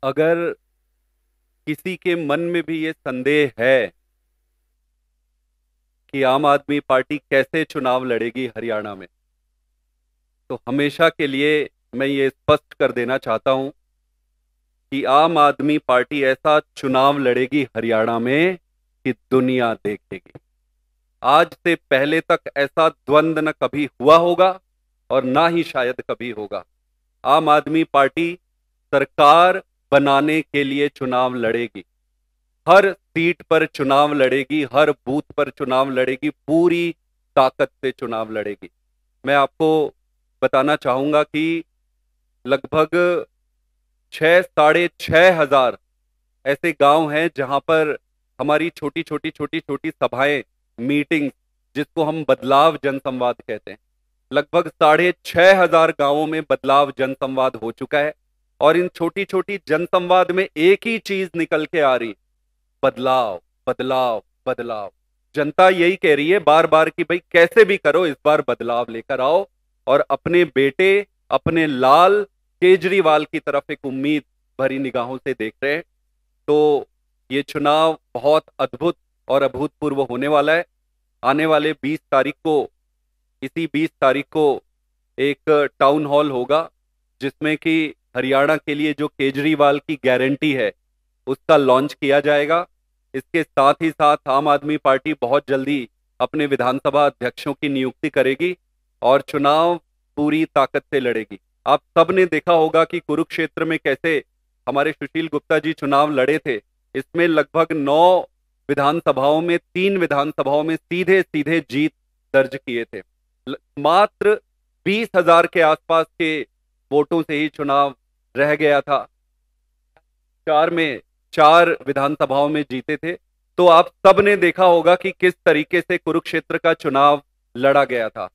अगर किसी के मन में भी ये संदेह है कि आम आदमी पार्टी कैसे चुनाव लड़ेगी हरियाणा में, तो हमेशा के लिए मैं ये स्पष्ट कर देना चाहता हूं कि आम आदमी पार्टी ऐसा चुनाव लड़ेगी हरियाणा में कि दुनिया देखेगी। आज से पहले तक ऐसा द्वंद न कभी हुआ होगा और ना ही शायद कभी होगा। आम आदमी पार्टी सरकार बनाने के लिए चुनाव लड़ेगी, हर सीट पर चुनाव लड़ेगी, हर बूथ पर चुनाव लड़ेगी, पूरी ताकत से चुनाव लड़ेगी। मैं आपको बताना चाहूंगा कि लगभग 6 साढ़े 6 हजार ऐसे गांव हैं जहां पर हमारी छोटी छोटी सभाएं, मीटिंग्स, जिसको हम बदलाव जनसंवाद कहते हैं, लगभग 6.5 हजार गांवों में बदलाव जनसंवाद हो चुका है। और इन छोटी छोटी जनसंवाद में एक ही चीज निकल के आ रही, बदलाव बदलाव बदलाव। जनता यही कह रही है बार बार कि भाई कैसे भी करो इस बार बदलाव लेकर आओ, और अपने बेटे, अपने लाल केजरीवाल की तरफ एक उम्मीद भरी निगाहों से देख रहे हैं। तो ये चुनाव बहुत अद्भुत और अभूतपूर्व होने वाला है। आने वाले 20 तारीख को, इसी 20 तारीख को एक टाउन हॉल होगा जिसमें कि हरियाणा के लिए जो केजरीवाल की गारंटी है उसका लॉन्च किया जाएगा। इसके साथ ही साथ आम आदमी पार्टी बहुत जल्दी अपने विधानसभा अध्यक्षों की नियुक्ति करेगी और चुनाव पूरी ताकत से लड़ेगी। आप सब ने देखा होगा कि कुरुक्षेत्र में कैसे हमारे सुशील गुप्ता जी चुनाव लड़े थे। इसमें लगभग 9 विधानसभाओं में, 3 विधानसभाओं में सीधे सीधे जीत दर्ज किए थे। मात्र 20,000 के आसपास के वोटों से ही चुनाव रह गया था। 4 विधानसभाओं में जीते थे। तो आप सब ने देखा होगा कि किस तरीके से कुरुक्षेत्र का चुनाव लड़ा गया था।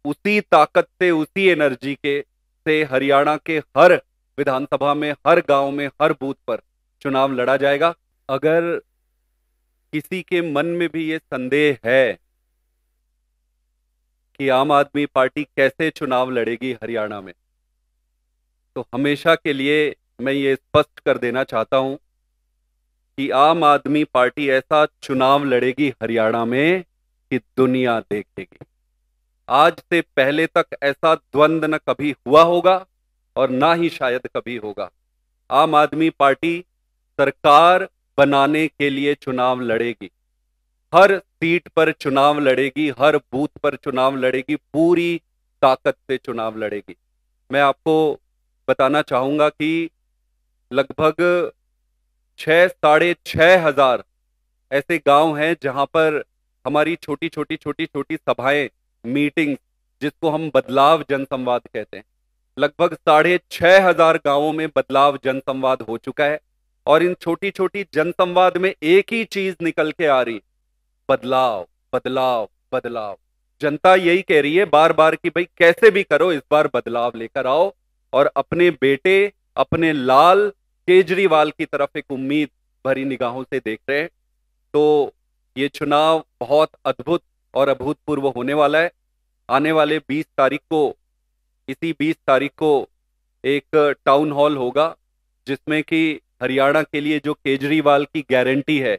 उसी ताकत से, उसी एनर्जी के से हरियाणा के हर विधानसभा में, हर गांव में, हर बूथ पर चुनाव लड़ा जाएगा। अगर किसी के मन में भी ये संदेह है कि आम आदमी पार्टी कैसे चुनाव लड़ेगी हरियाणा में, तो हमेशा के लिए मैं ये स्पष्ट कर देना चाहता हूं कि आम आदमी पार्टी ऐसा चुनाव लड़ेगी हरियाणा में कि दुनिया देखेगी। आज से पहले तक ऐसा द्वंद न कभी हुआ होगा और ना ही शायद कभी होगा। आम आदमी पार्टी सरकार बनाने के लिए चुनाव लड़ेगी, हर सीट पर चुनाव लड़ेगी, हर बूथ पर चुनाव लड़ेगी, पूरी ताकत से चुनाव लड़ेगी। मैं आपको बताना चाहूंगा कि लगभग 6 साढ़े 6 हजार ऐसे गांव हैं जहां पर हमारी छोटी छोटी सभाएं, मीटिंग्स, जिसको हम बदलाव जनसंवाद कहते हैं, लगभग 6.5 हजार गांवों में बदलाव जनसंवाद हो चुका है। और इन छोटी छोटी जनसंवाद में एक ही चीज निकल के आ रही, बदलाव बदलाव बदलाव। जनता यही कह रही है बार बार कि भाई कैसे भी करो इस बार बदलाव लेकर आओ, और अपने बेटे, अपने लाल केजरीवाल की तरफ एक उम्मीद भरी निगाहों से देख रहे हैं। तो ये चुनाव बहुत अद्भुत और अभूतपूर्व होने वाला है। आने वाले 20 तारीख को, इसी 20 तारीख को एक टाउन हॉल होगा जिसमें कि हरियाणा के लिए जो केजरीवाल की गारंटी है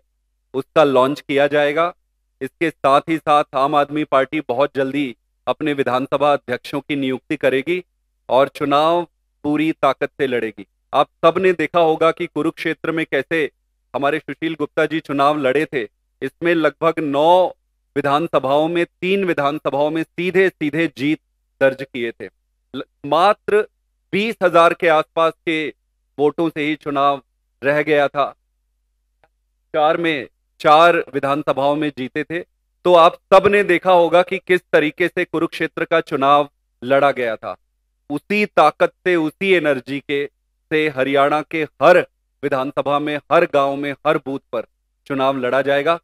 उसका लॉन्च किया जाएगा। इसके साथ ही साथ आम आदमी पार्टी बहुत जल्दी अपने विधानसभा अध्यक्षों की नियुक्ति करेगी और चुनाव पूरी ताकत से लड़ेगी। आप सब ने देखा होगा कि कुरुक्षेत्र में कैसे हमारे सुशील गुप्ता जी चुनाव लड़े थे। इसमें लगभग 9 विधानसभाओं में, 3 विधानसभाओं में सीधे सीधे जीत दर्ज किए थे। मात्र 20,000 के आसपास के वोटों से ही चुनाव रह गया था। 4 विधानसभाओं में जीते थे। तो आप सब ने देखा होगा कि किस तरीके से कुरुक्षेत्र का चुनाव लड़ा गया था। उसी ताकत से, उसी एनर्जी के से हरियाणा के हर विधानसभा में, हर गांव में, हर बूथ पर चुनाव लड़ा जाएगा।